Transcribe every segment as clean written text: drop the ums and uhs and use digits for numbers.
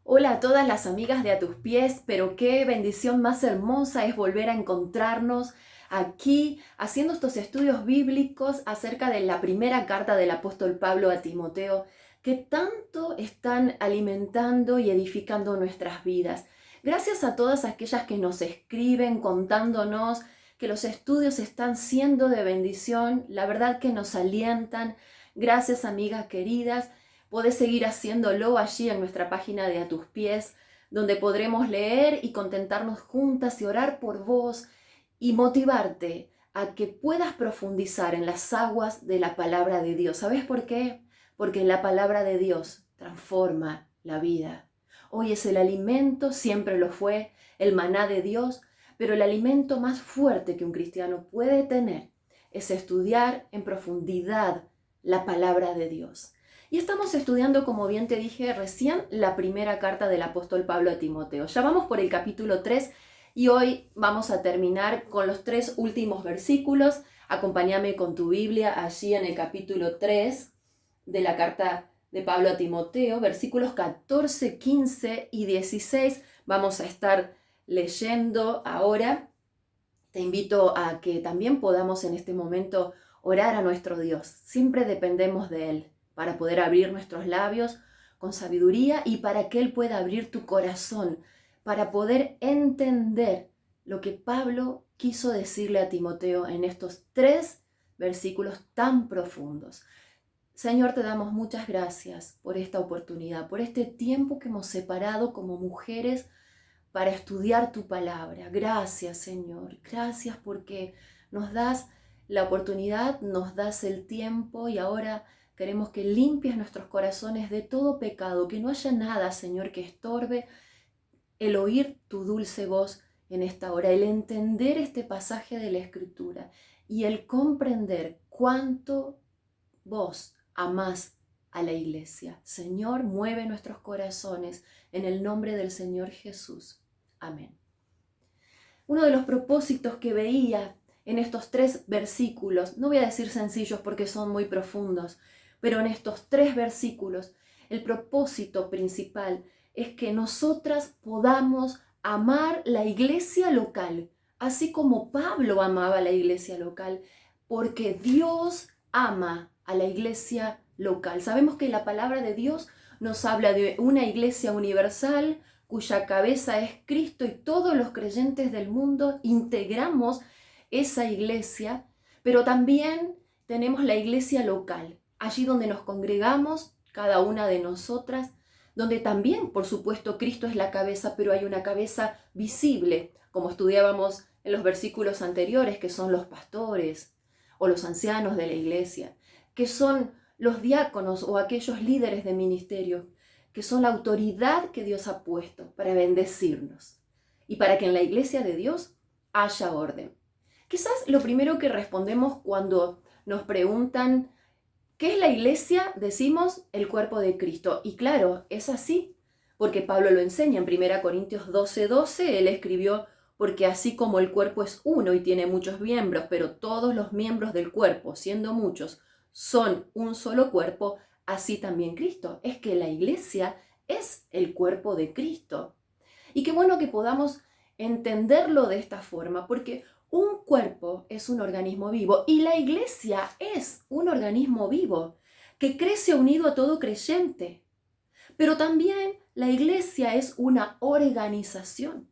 Hola a todas las amigas de A Tus Pies, pero qué bendición más hermosa es volver a encontrarnos aquí haciendo estos estudios bíblicos acerca de la primera carta del apóstol Pablo a Timoteo, que tanto están alimentando y edificando nuestras vidas. Gracias a todas aquellas que nos escriben contándonos que los estudios están siendo de bendición, la verdad que nos alientan. Gracias, amigas queridas. Podés seguir haciéndolo allí en nuestra página de A Tus Pies, donde podremos leer y contentarnos juntas y orar por vos y motivarte a que puedas profundizar en las aguas de la palabra de Dios. ¿Sabes por qué? Porque la palabra de Dios transforma la vida. Hoy es el alimento, siempre lo fue, el maná de Dios, pero el alimento más fuerte que un cristiano puede tener es estudiar en profundidad la palabra de Dios. Y estamos estudiando, como bien te dije recién, la primera carta del apóstol Pablo a Timoteo. Ya vamos por el capítulo 3 y hoy vamos a terminar con los 3 últimos versículos. Acompáñame con tu Biblia allí en el capítulo 3 de la carta de Pablo a Timoteo, versículos 14, 15 y 16. Vamos a estar leyendo ahora. Te invito a que también podamos en este momento orar a nuestro Dios. Siempre dependemos de Él para poder abrir nuestros labios con sabiduría y para que Él pueda abrir tu corazón, para poder entender lo que Pablo quiso decirle a Timoteo en estos 3 versículos tan profundos. Señor, te damos muchas gracias por esta oportunidad, por este tiempo que hemos separado como mujeres para estudiar tu palabra. Gracias, Señor. Gracias porque nos das la oportunidad, nos das el tiempo y ahora queremos que limpies nuestros corazones de todo pecado, que no haya nada, Señor, que estorbe el oír tu dulce voz en esta hora, el entender este pasaje de la Escritura y el comprender cuánto vos amás a la iglesia. Señor, mueve nuestros corazones en el nombre del Señor Jesús. Amén. Uno de los propósitos que veía en estos 3 versículos, no voy a decir sencillos porque son muy profundos, pero en estos 3 versículos, el propósito principal es que nosotras podamos amar la iglesia local, así como Pablo amaba la iglesia local, porque Dios ama a la iglesia local. Sabemos que la palabra de Dios nos habla de una iglesia universal, cuya cabeza es Cristo y todos los creyentes del mundo integramos esa iglesia, pero también tenemos la iglesia local, allí donde nos congregamos, cada una de nosotras, donde también, por supuesto, Cristo es la cabeza, pero hay una cabeza visible, como estudiábamos en los versículos anteriores, que son los pastores o los ancianos de la iglesia, que son los diáconos o aquellos líderes de ministerio, que son la autoridad que Dios ha puesto para bendecirnos y para que en la iglesia de Dios haya orden. Quizás lo primero que respondemos cuando nos preguntan ¿qué es la iglesia? Decimos el cuerpo de Cristo. Y claro, es así, porque Pablo lo enseña en 1 Corintios 12:12, él escribió, porque así como el cuerpo es uno y tiene muchos miembros, pero todos los miembros del cuerpo, siendo muchos, son un solo cuerpo, así también Cristo. Es que la iglesia es el cuerpo de Cristo. Y qué bueno que podamos entenderlo de esta forma, porque un cuerpo es un organismo vivo y la iglesia es un organismo vivo que crece unido a todo creyente. Pero también la iglesia es una organización,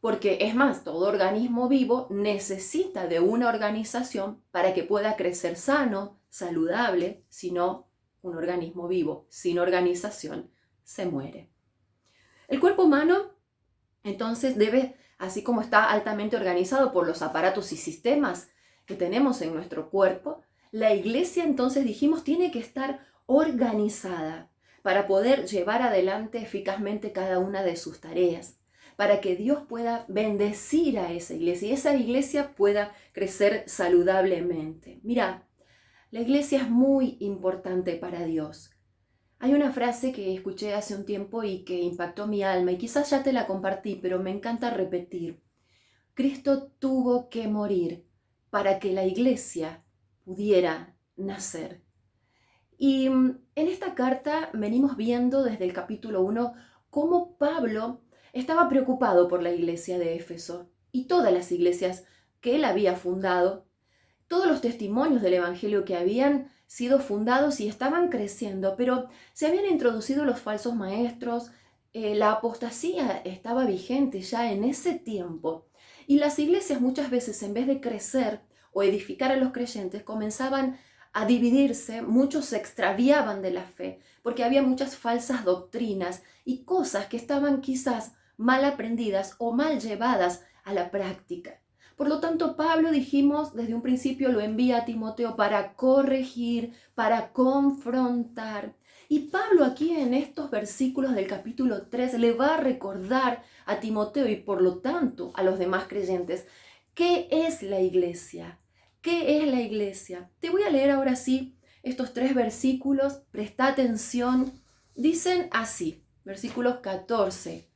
porque es más, todo organismo vivo necesita de una organización para que pueda crecer sano, saludable, si no, un organismo vivo sin organización se muere. El cuerpo humano entonces debe, así como está altamente organizado por los aparatos y sistemas que tenemos en nuestro cuerpo, la iglesia entonces dijimos tiene que estar organizada para poder llevar adelante eficazmente cada una de sus tareas, para que Dios pueda bendecir a esa iglesia y esa iglesia pueda crecer saludablemente. Mira, la iglesia es muy importante para Dios. Hay una frase que escuché hace un tiempo y que impactó mi alma y quizás ya te la compartí, pero me encanta repetir. Cristo tuvo que morir para que la iglesia pudiera nacer. Y en esta carta venimos viendo desde el capítulo 1 cómo Pablo estaba preocupado por la iglesia de Éfeso y todas las iglesias que él había fundado, todos los testimonios del Evangelio que habían sido fundados y estaban creciendo, pero se habían introducido los falsos maestros, la apostasía estaba vigente ya en ese tiempo y las iglesias muchas veces en vez de crecer o edificar a los creyentes comenzaban a dividirse, muchos se extraviaban de la fe porque había muchas falsas doctrinas y cosas que estaban quizás mal aprendidas o mal llevadas a la práctica. Por lo tanto, Pablo, dijimos desde un principio, lo envía a Timoteo para corregir, para confrontar. Y Pablo aquí en estos versículos del capítulo 3 le va a recordar a Timoteo y por lo tanto a los demás creyentes, ¿qué es la iglesia? ¿Qué es la iglesia? Te voy a leer ahora sí estos 3 versículos, presta atención. Dicen así, versículos 14.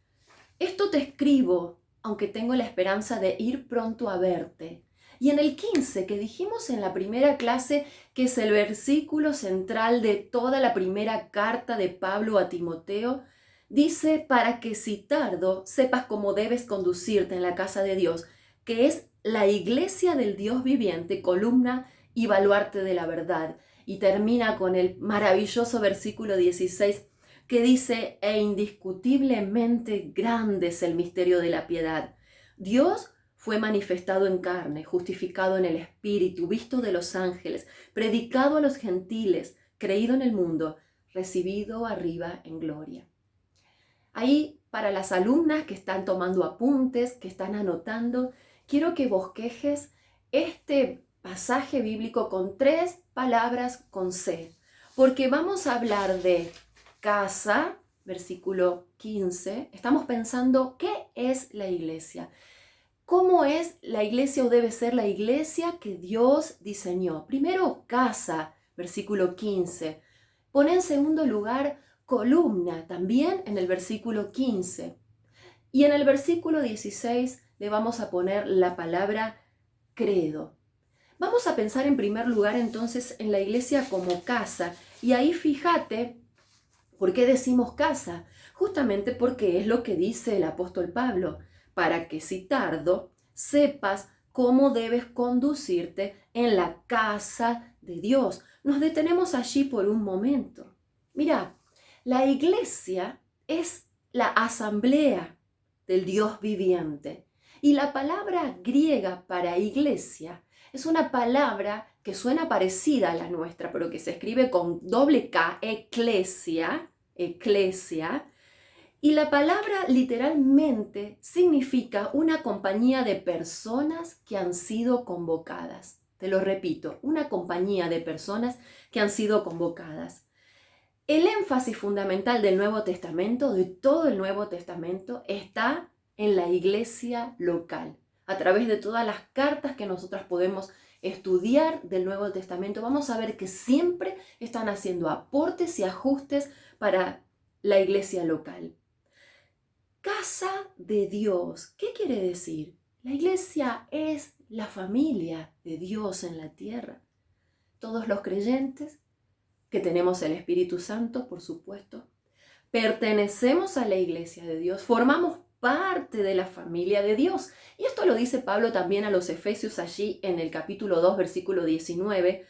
Esto te escribo, aunque tengo la esperanza de ir pronto a verte. Y en el 15, que dijimos en la primera clase, que es el versículo central de toda la primera carta de Pablo a Timoteo, dice, para que si tardo sepas cómo debes conducirte en la casa de Dios, que es la iglesia del Dios viviente, columna y baluarte de la verdad. Y termina con el maravilloso versículo 16, que dice, e indiscutiblemente grande es el misterio de la piedad. Dios fue manifestado en carne, justificado en el Espíritu, visto de los ángeles, predicado a los gentiles, creído en el mundo, recibido arriba en gloria. Ahí, para las alumnas que están tomando apuntes, que están anotando, quiero que bosquejes este pasaje bíblico con 3 palabras con C, porque vamos a hablar de casa, versículo 15, estamos pensando, ¿qué es la iglesia? ¿Cómo es la iglesia o debe ser la iglesia que Dios diseñó? Primero, casa, versículo 15. Pone en segundo lugar, columna, también en el versículo 15. Y en el versículo 16 le vamos a poner la palabra credo. Vamos a pensar en primer lugar entonces en la iglesia como casa. Y ahí fíjate, ¿por qué decimos casa? Justamente porque es lo que dice el apóstol Pablo, para que si tardo sepas cómo debes conducirte en la casa de Dios. Nos detenemos allí por un momento. Mira, la iglesia es la asamblea del Dios viviente. Y la palabra griega para iglesia es una palabra que suena parecida a la nuestra, pero que se escribe con doble K, eclesia, y la palabra literalmente significa una compañía de personas que han sido convocadas. Te lo repito, una compañía de personas que han sido convocadas. El énfasis fundamental del Nuevo Testamento, de todo el Nuevo Testamento, está en la iglesia local. A través de todas las cartas que nosotras podemos estudiar del Nuevo Testamento, vamos a ver que siempre están haciendo aportes y ajustes para la iglesia local. Casa de Dios, ¿qué quiere decir? La iglesia es la familia de Dios en la tierra. Todos los creyentes, que tenemos el Espíritu Santo, por supuesto, pertenecemos a la iglesia de Dios, formamos parte de la familia de Dios. Y esto lo dice Pablo también a los Efesios allí en el capítulo 2, versículo 19,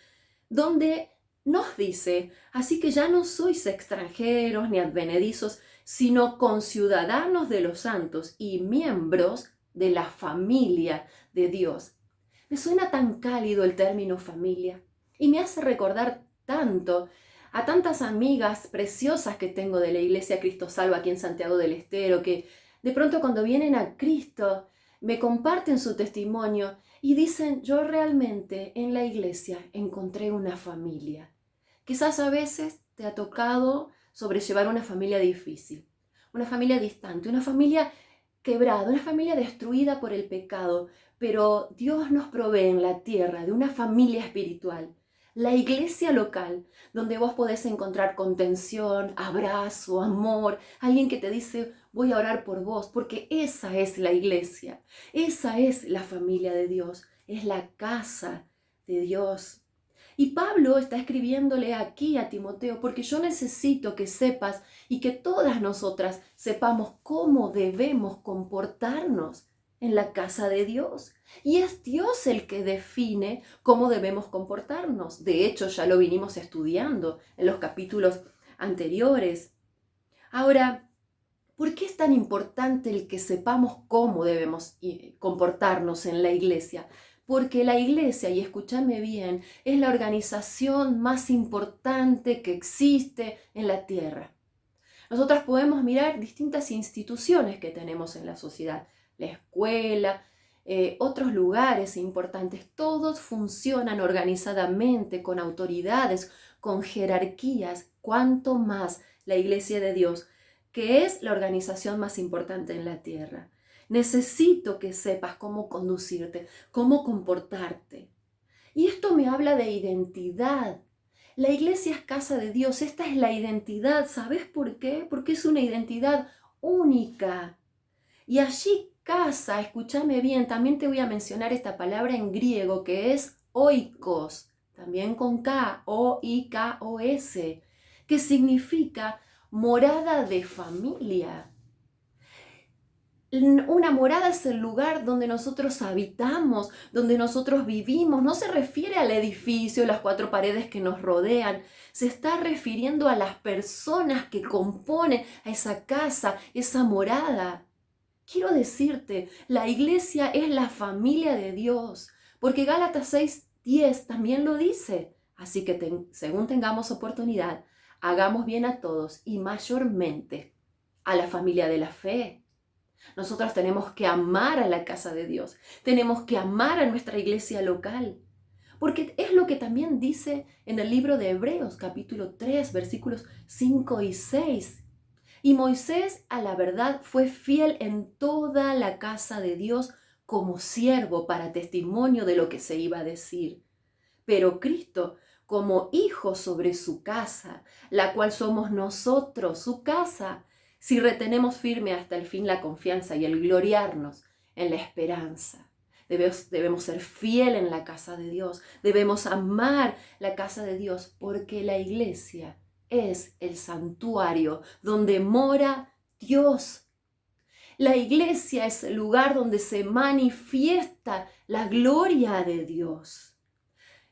donde nos dice, así que ya no sois extranjeros ni advenedizos, sino conciudadanos de los santos y miembros de la familia de Dios. Me suena tan cálido el término familia y me hace recordar tanto a tantas amigas preciosas que tengo de la Iglesia Cristo Salva aquí en Santiago del Estero, que de pronto cuando vienen a Cristo me comparten su testimonio y dicen, yo realmente en la iglesia encontré una familia. Quizás a veces te ha tocado sobrellevar una familia difícil, una familia distante, una familia quebrada, una familia destruida por el pecado, pero Dios nos provee en la tierra de una familia espiritual, la iglesia local, donde vos podés encontrar contención, abrazo, amor, alguien que te dice, voy a orar por vos, porque esa es la iglesia, esa es la familia de Dios, es la casa de Dios. Y Pablo está escribiéndole aquí a Timoteo porque yo necesito que sepas y que todas nosotras sepamos cómo debemos comportarnos en la casa de Dios. Y es Dios el que define cómo debemos comportarnos. De hecho, ya lo vinimos estudiando en los capítulos anteriores. Ahora, ¿por qué es tan importante el que sepamos cómo debemos comportarnos en la iglesia? Porque la iglesia, y escúchame bien, es la organización más importante que existe en la tierra. Nosotras podemos mirar distintas instituciones que tenemos en la sociedad, la escuela, otros lugares importantes, todos funcionan organizadamente, con autoridades, con jerarquías, cuanto más la iglesia de Dios, que es la organización más importante en la tierra. Necesito que sepas cómo conducirte, cómo comportarte. Y esto me habla de identidad. La iglesia es casa de Dios, esta es la identidad. ¿Sabes por qué? Porque es una identidad única. Y allí casa, escúchame bien, también te voy a mencionar esta palabra en griego que es oikos, también con K, O-I-K-O-S, que significa morada de familia. Una morada es el lugar donde nosotros habitamos, donde nosotros vivimos. No se refiere al edificio, las cuatro paredes que nos rodean. Se está refiriendo a las personas que componen a esa casa, esa morada. Quiero decirte, la iglesia es la familia de Dios, porque Gálatas 6:10 también lo dice. Así que según tengamos oportunidad, hagamos bien a todos y mayormente a la familia de la fe. Nosotros tenemos que amar a la casa de Dios, tenemos que amar a nuestra iglesia local, porque es lo que también dice en el libro de Hebreos, capítulo 3, versículos 5 y 6. Y Moisés, a la verdad, fue fiel en toda la casa de Dios como siervo para testimonio de lo que se iba a decir. Pero Cristo, como hijo sobre su casa, la cual somos nosotros, su casa, si retenemos firme hasta el fin la confianza y el gloriarnos en la esperanza. Debemos ser fiel en la casa de Dios, debemos amar la casa de Dios, porque la iglesia es el santuario donde mora Dios. La iglesia es el lugar donde se manifiesta la gloria de Dios.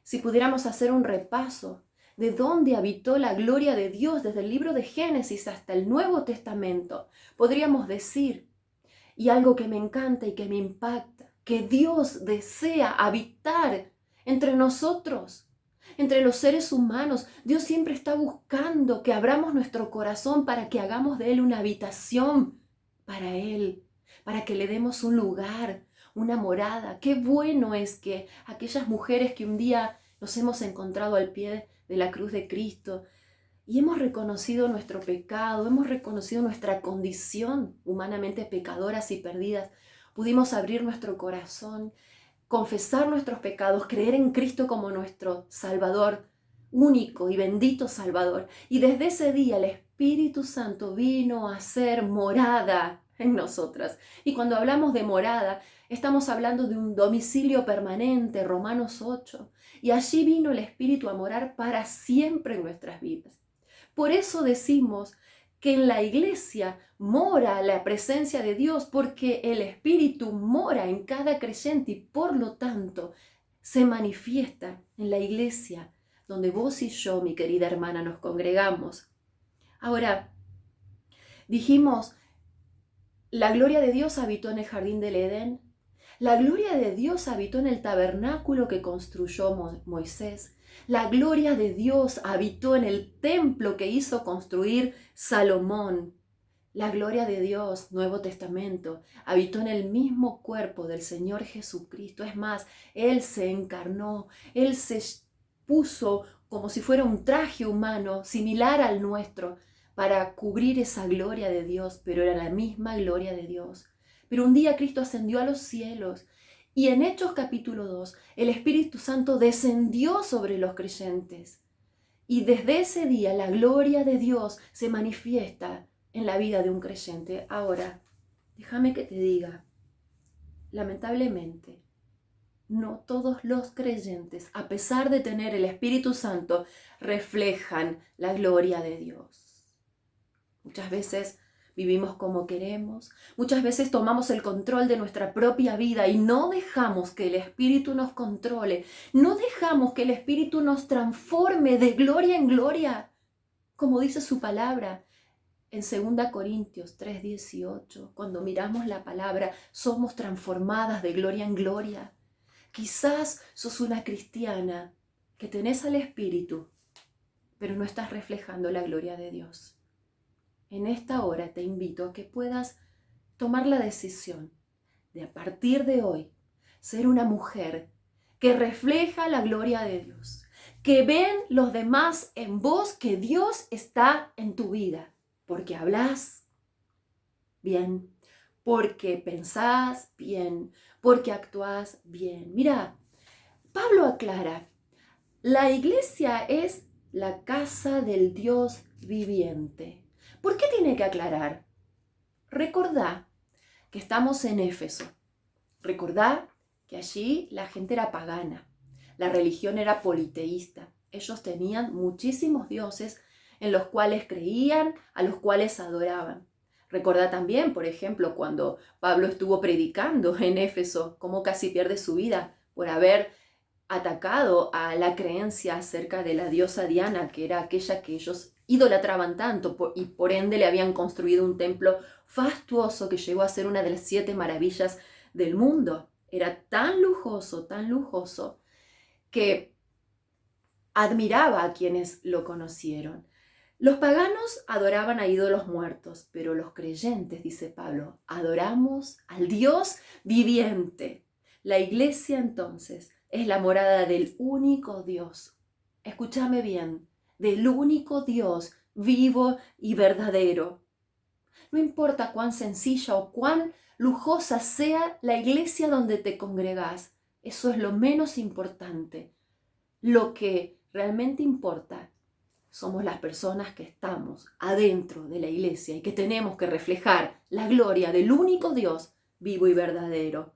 Si pudiéramos hacer un repaso de dónde habitó la gloria de Dios desde el libro de Génesis hasta el Nuevo Testamento, podríamos decir, y algo que me encanta y que me impacta, que Dios desea habitar entre nosotros, entre los seres humanos. Dios siempre está buscando que abramos nuestro corazón para que hagamos de Él una habitación para Él, para que le demos un lugar, una morada. Qué bueno es que aquellas mujeres que un día nos hemos encontrado al pie de la cruz de Cristo y hemos reconocido nuestro pecado, hemos reconocido nuestra condición humanamente pecadoras y perdidas, pudimos abrir nuestro corazón, confesar nuestros pecados, creer en Cristo como nuestro Salvador, único y bendito Salvador. Y desde ese día el Espíritu Santo vino a ser morada en nosotras. Y cuando hablamos de morada, estamos hablando de un domicilio permanente, Romanos 8. Y allí vino el Espíritu a morar para siempre en nuestras vidas. Por eso decimos que en la iglesia mora la presencia de Dios, porque el Espíritu mora en cada creyente y por lo tanto se manifiesta en la iglesia donde vos y yo, mi querida hermana, nos congregamos. Ahora, dijimos, la gloria de Dios habitó en el jardín del Edén, la gloria de Dios habitó en el tabernáculo que construyó Moisés, la gloria de Dios habitó en el templo que hizo construir Salomón. La gloria de Dios, Nuevo Testamento, habitó en el mismo cuerpo del Señor Jesucristo. Es más, Él se encarnó, Él se puso como si fuera un traje humano similar al nuestro para cubrir esa gloria de Dios, pero era la misma gloria de Dios. Pero un día Cristo ascendió a los cielos y en Hechos capítulo 2 el Espíritu Santo descendió sobre los creyentes. Y desde ese día la gloria de Dios se manifiesta en la vida de un creyente. Ahora, déjame que te diga, lamentablemente, no todos los creyentes, a pesar de tener el Espíritu Santo, reflejan la gloria de Dios. Muchas veces vivimos como queremos, muchas veces tomamos el control de nuestra propia vida y no dejamos que el Espíritu nos controle, no dejamos que el Espíritu nos transforme de gloria en gloria, como dice su palabra. En 2 Corintios 3:18, cuando miramos la palabra, somos transformadas de gloria en gloria. Quizás sos una cristiana que tenés al Espíritu, pero no estás reflejando la gloria de Dios. En esta hora te invito a que puedas tomar la decisión de a partir de hoy ser una mujer que refleja la gloria de Dios, que ven los demás en vos que Dios está en tu vida, porque hablas bien, porque pensás bien, porque actuás bien. Mira, Pablo aclara, la iglesia es la casa del Dios viviente. ¿Por qué tiene que aclarar? Recordá que estamos en Éfeso. Recordá que allí la gente era pagana, la religión era politeísta. Ellos tenían muchísimos dioses en los cuales creían, a los cuales adoraban. Recordá también, por ejemplo, cuando Pablo estuvo predicando en Éfeso, cómo casi pierde su vida por haber atacado a la creencia acerca de la diosa Diana, que era aquella que ellos idolatraban tanto y por ende le habían construido un templo fastuoso que llegó a ser una de las 7 maravillas del mundo. Era tan lujoso, que admiraba a quienes lo conocieron. Los paganos adoraban a ídolos muertos, pero los creyentes, dice Pablo, adoramos al Dios viviente. La iglesia entonces es la morada del único Dios. Escúchame bien, del único Dios vivo y verdadero. No importa cuán sencilla o cuán lujosa sea la iglesia donde te congregás, eso es lo menos importante. Lo que realmente importa somos las personas que estamos adentro de la iglesia y que tenemos que reflejar la gloria del único Dios vivo y verdadero.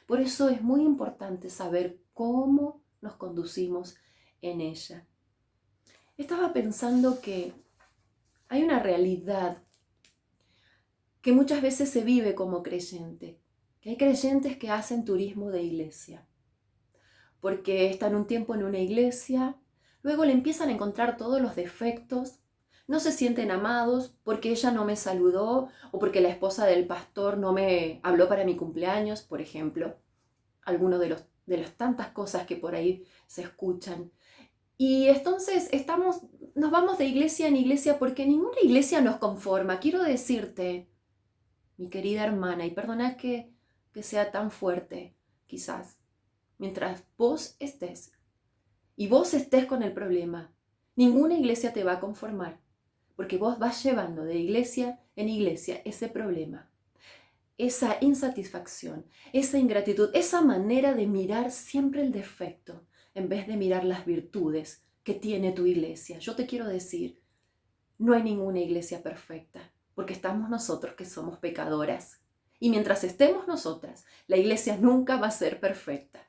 Por eso es muy importante saber cómo nos conducimos en ella. Estaba pensando que hay una realidad que muchas veces se vive como creyente, que hay creyentes que hacen turismo de iglesia, porque están un tiempo en una iglesia, luego le empiezan a encontrar todos los defectos, no se sienten amados porque ella no me saludó o porque la esposa del pastor no me habló para mi cumpleaños, por ejemplo, alguno de las tantas cosas que por ahí se escuchan. Y entonces nos vamos de iglesia en iglesia porque ninguna iglesia nos conforma. Quiero decirte, mi querida hermana, y perdona que sea tan fuerte, quizás, mientras vos estés y vos estés con el problema, ninguna iglesia te va a conformar, porque vos vas llevando de iglesia en iglesia ese problema, esa insatisfacción, esa ingratitud, esa manera de mirar siempre el defecto en vez de mirar las virtudes que tiene tu iglesia. Yo te quiero decir, no hay ninguna iglesia perfecta, porque estamos nosotros que somos pecadoras. Y mientras estemos nosotras, la iglesia nunca va a ser perfecta.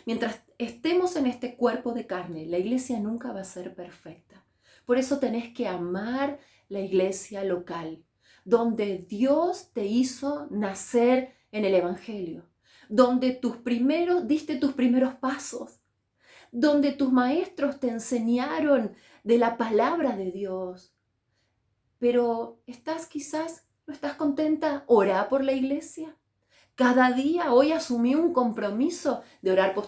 Mientras estemos en este cuerpo de carne, la iglesia nunca va a ser perfecta. Por eso tenés que amar la iglesia local, donde Dios te hizo nacer en el Evangelio, donde diste tus primeros pasos, donde tus maestros te enseñaron de la palabra de Dios. Pero no estás contenta, orá por la iglesia. Cada día hoy asumí un compromiso de orar por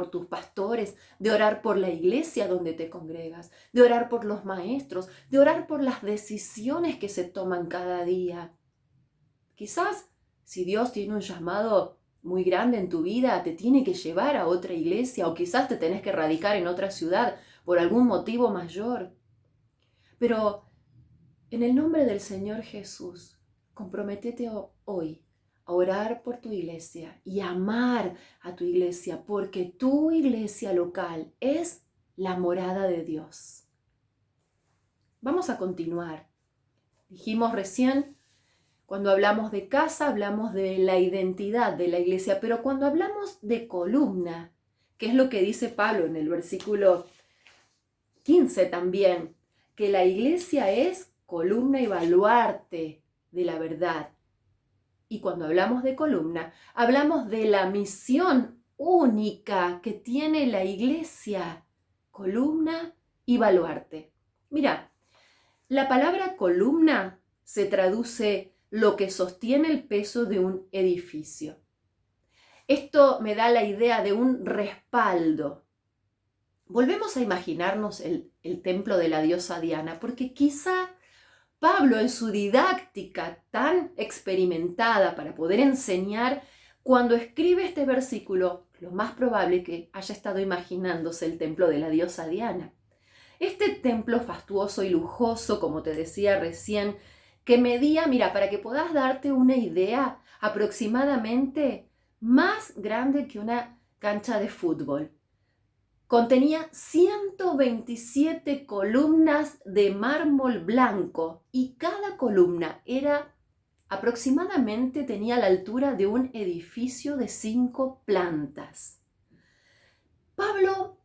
tus pastores, de orar por la iglesia donde te congregas, de orar por los maestros, de orar por las decisiones que se toman cada día. Quizás, si Dios tiene un llamado muy grande en tu vida, te tiene que llevar a otra iglesia o quizás te tenés que radicar en otra ciudad por algún motivo mayor. Pero en el nombre del Señor Jesús, comprométete hoy a orar por tu iglesia y amar a tu iglesia, porque tu iglesia local es la morada de Dios. Vamos a continuar. Dijimos recién Cuando hablamos de casa, hablamos de la identidad de la iglesia, pero cuando hablamos de columna, que es lo que dice Pablo en el versículo 15 también, que la iglesia es columna y baluarte de la verdad. Y cuando hablamos de columna, hablamos de la misión única que tiene la iglesia, columna y baluarte. Mira, la palabra columna se traduce lo que sostiene el peso de un edificio. Esto me da la idea de un respaldo. Volvemos a imaginarnos el templo de la diosa Diana, porque quizá Pablo, en su didáctica tan experimentada para poder enseñar, cuando escribe este versículo, lo más probable es que haya estado imaginándose el templo de la diosa Diana. Este templo fastuoso y lujoso, como te decía recién, que medía, mira, para que puedas darte una idea, aproximadamente más grande que una cancha de fútbol. Contenía 127 columnas de mármol blanco y cada columna era aproximadamente, tenía la altura de un edificio de 5 plantas. Pablo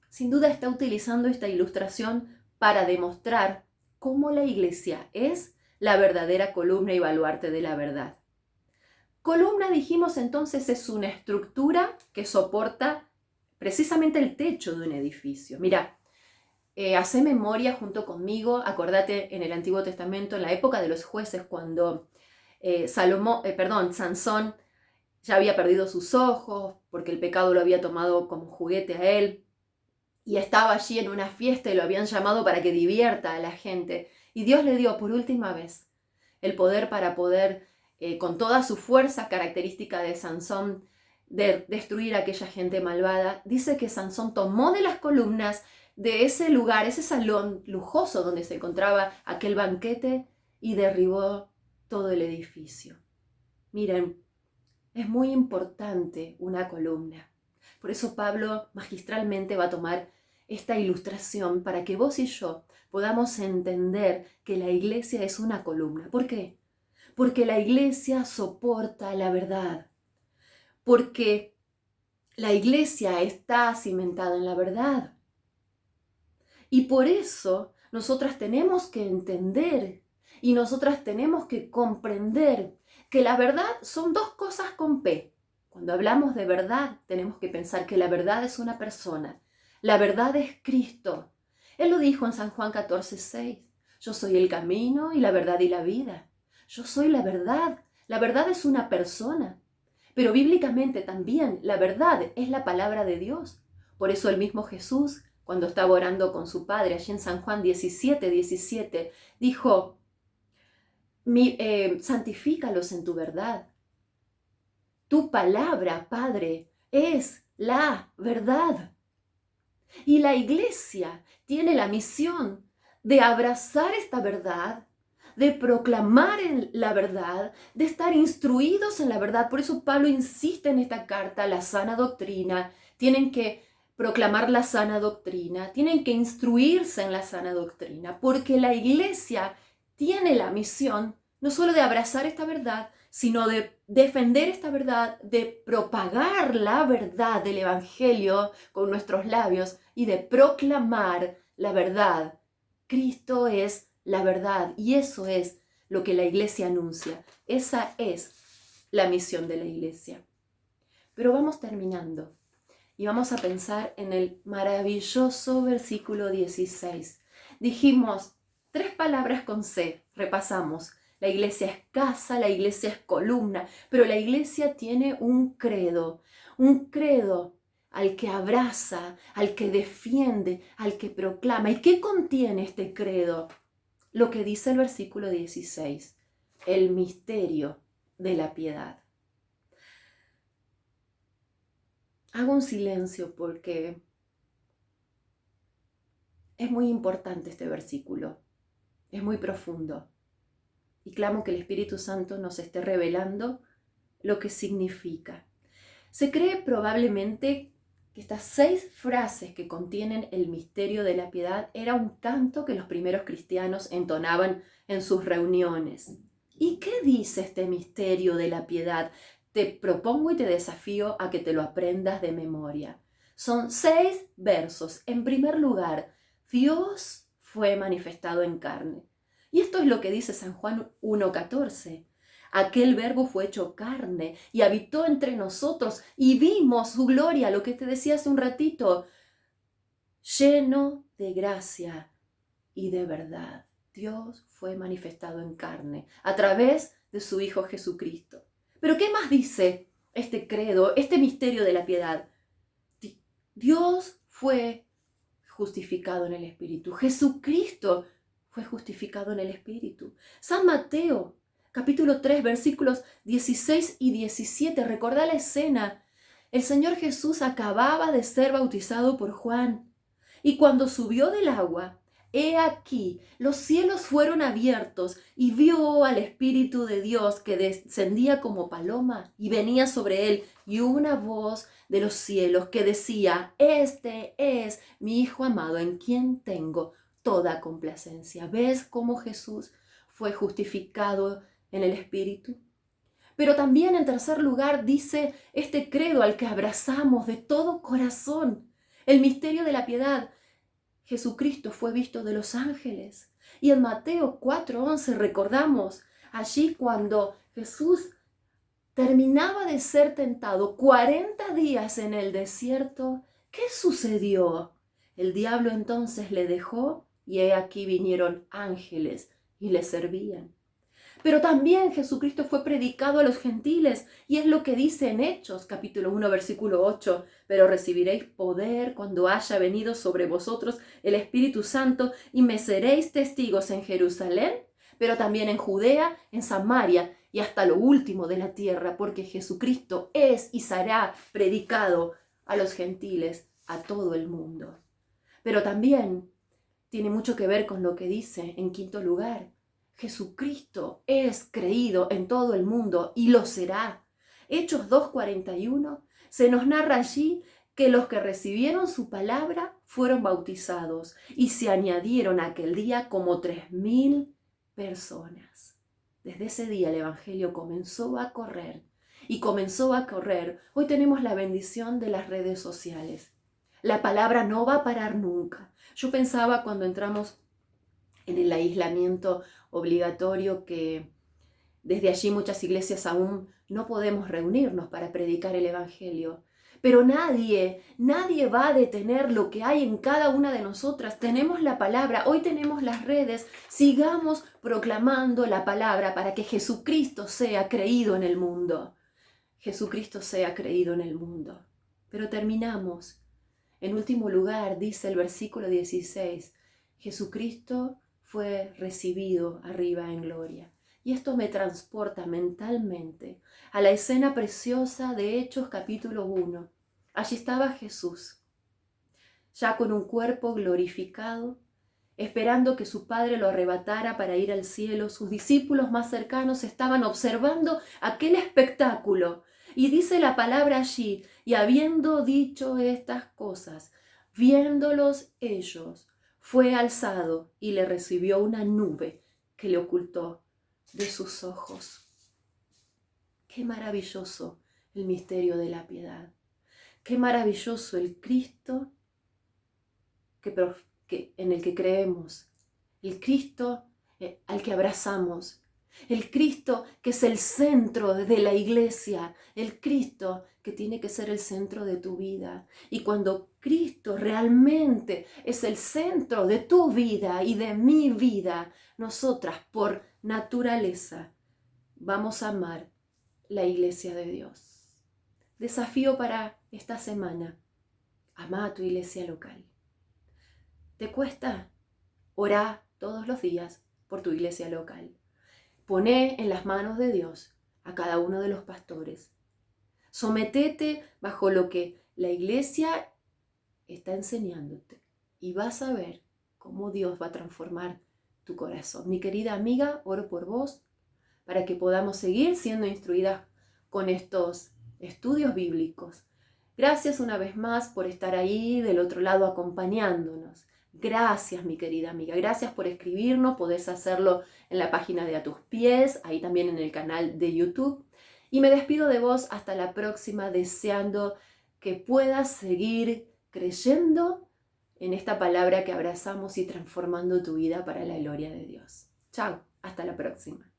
sin duda está utilizando esta ilustración para demostrar cómo la iglesia es la verdadera columna y baluarte de la verdad. Columna, dijimos entonces, es una estructura que soporta precisamente el techo de un edificio. Mira, hacé memoria junto conmigo, acordate en el Antiguo Testamento, en la época de los jueces, cuando Sansón ya había perdido sus ojos porque el pecado lo había tomado como juguete a él y estaba allí en una fiesta y lo habían llamado para que divierta a la gente. Y Dios le dio por última vez el poder para poder, con toda su fuerza característica de Sansón, de destruir a aquella gente malvada. Dice que Sansón tomó de las columnas de ese lugar, ese salón lujoso donde se encontraba aquel banquete, y derribó todo el edificio. Miren, es muy importante una columna. Por eso Pablo magistralmente va a tomar esta ilustración para que vos y yo podamos entender que la iglesia es una columna. ¿Por qué? Porque la iglesia soporta la verdad. Porque la iglesia está cimentada en la verdad. Y por eso nosotras tenemos que entender y nosotras tenemos que comprender que la verdad son dos cosas con P. Cuando hablamos de verdad, tenemos que pensar que la verdad es una persona. La verdad es Cristo. Él lo dijo en San Juan 14:6. Yo soy el camino y la verdad y la vida. Yo soy la verdad. La verdad es una persona. Pero bíblicamente también la verdad es la palabra de Dios. Por eso el mismo Jesús, cuando estaba orando con su Padre, allí en San Juan 17:17, dijo, santifícalos en tu verdad. Tu palabra, Padre, es la verdad. Y la iglesia tiene la misión de abrazar esta verdad, de proclamar la verdad, de estar instruidos en la verdad. Por eso Pablo insiste en esta carta, la sana doctrina. Tienen que proclamar la sana doctrina, tienen que instruirse en la sana doctrina, porque la iglesia tiene la misión no solo de abrazar esta verdad, sino de defender esta verdad, de propagar la verdad del Evangelio con nuestros labios y de proclamar la verdad. Cristo es la verdad y eso es lo que la iglesia anuncia. Esa es la misión de la iglesia. Pero vamos terminando y vamos a pensar en el maravilloso versículo 16. Dijimos 3 palabras con C, repasamos. La iglesia es casa, la iglesia es columna, pero la iglesia tiene un credo al que abraza, al que defiende, al que proclama. ¿Y qué contiene este credo? Lo que dice el versículo 16, el misterio de la piedad. Hago un silencio porque es muy importante este versículo, es muy profundo. Y clamo que el Espíritu Santo nos esté revelando lo que significa. Se cree probablemente que estas 6 frases que contienen el misterio de la piedad era un canto que los primeros cristianos entonaban en sus reuniones. ¿Y qué dice este misterio de la piedad? Te propongo y te desafío a que te lo aprendas de memoria. Son 6 versos. En primer lugar, Dios fue manifestado en carne. Y esto es lo que dice San Juan 1:14. Aquel verbo fue hecho carne y habitó entre nosotros y vimos su gloria, lo que te decía hace un ratito, lleno de gracia y de verdad. Dios fue manifestado en carne a través de su Hijo Jesucristo. Pero ¿qué más dice este credo, este misterio de la piedad? Dios fue justificado en el Espíritu. Jesucristo fue justificado en el Espíritu. San Mateo, capítulo 3, versículos 16 y 17. Recordá la escena. El Señor Jesús acababa de ser bautizado por Juan. Y cuando subió del agua, he aquí, los cielos fueron abiertos y vio al Espíritu de Dios que descendía como paloma y venía sobre él, y una voz de los cielos que decía: este es mi Hijo amado, en quien tengo toda complacencia. ¿Ves cómo Jesús fue justificado en el Espíritu? Pero también, en tercer lugar, dice este credo al que abrazamos de todo corazón, el misterio de la piedad. Jesucristo fue visto de los ángeles. Y en Mateo 4:11 recordamos allí cuando Jesús terminaba de ser tentado 40 días en el desierto. ¿Qué sucedió? El diablo entonces le dejó y he aquí vinieron ángeles y le servían. Pero también Jesucristo fue predicado a los gentiles, y es lo que dice en Hechos, capítulo 1, versículo 8. Pero recibiréis poder cuando haya venido sobre vosotros el Espíritu Santo, y me seréis testigos en Jerusalén, pero también en Judea, en Samaria y hasta lo último de la tierra, porque Jesucristo es y será predicado a los gentiles, a todo el mundo. Pero también tiene mucho que ver con lo que dice en quinto lugar: Jesucristo es creído en todo el mundo y lo será. Hechos 2:41 se nos narra allí que los que recibieron su palabra fueron bautizados y se añadieron aquel día como 3.000 personas. Desde ese día el Evangelio comenzó a correr y comenzó a correr. Hoy tenemos la bendición de las redes sociales. La palabra no va a parar nunca. Yo pensaba cuando entramos en el aislamiento obligatorio que desde allí muchas iglesias aún no podemos reunirnos para predicar el Evangelio. Pero nadie va a detener lo que hay en cada una de nosotras. Tenemos la palabra, hoy tenemos las redes. Sigamos proclamando la palabra para que Jesucristo sea creído en el mundo. Jesucristo sea creído en el mundo. Pero terminamos. En último lugar, dice el versículo 16, Jesucristo fue recibido arriba en gloria. Y esto me transporta mentalmente a la escena preciosa de Hechos capítulo 1. Allí estaba Jesús, ya con un cuerpo glorificado, esperando que su Padre lo arrebatara para ir al cielo. Sus discípulos más cercanos estaban observando aquel espectáculo. Y dice la palabra allí: y habiendo dicho estas cosas, viéndolos ellos, fue alzado y le recibió una nube que le ocultó de sus ojos. Qué maravilloso el misterio de la piedad. Qué maravilloso el Cristo en el que creemos, el Cristo al que abrazamos, el Cristo que es el centro de la iglesia, el Cristo que tiene que ser el centro de tu vida. Y cuando Cristo realmente es el centro de tu vida y de mi vida, nosotras por naturaleza vamos a amar la iglesia de Dios. Desafío para esta semana: ama a tu iglesia local. ¿Te cuesta? Orá todos los días por tu iglesia local. Poné en las manos de Dios a cada uno de los pastores. Sometete bajo lo que la iglesia está enseñándote y vas a ver cómo Dios va a transformar tu corazón. Mi querida amiga, oro por vos para que podamos seguir siendo instruidas con estos estudios bíblicos. Gracias una vez más por estar ahí del otro lado acompañándonos. Gracias, mi querida amiga. Gracias por escribirnos. Podés hacerlo en la página de A Tus Pies, ahí también en el canal de YouTube. Y me despido de vos hasta la próxima, deseando que puedas seguir creyendo en esta palabra que abrazamos y transformando tu vida para la gloria de Dios. Chao, hasta la próxima.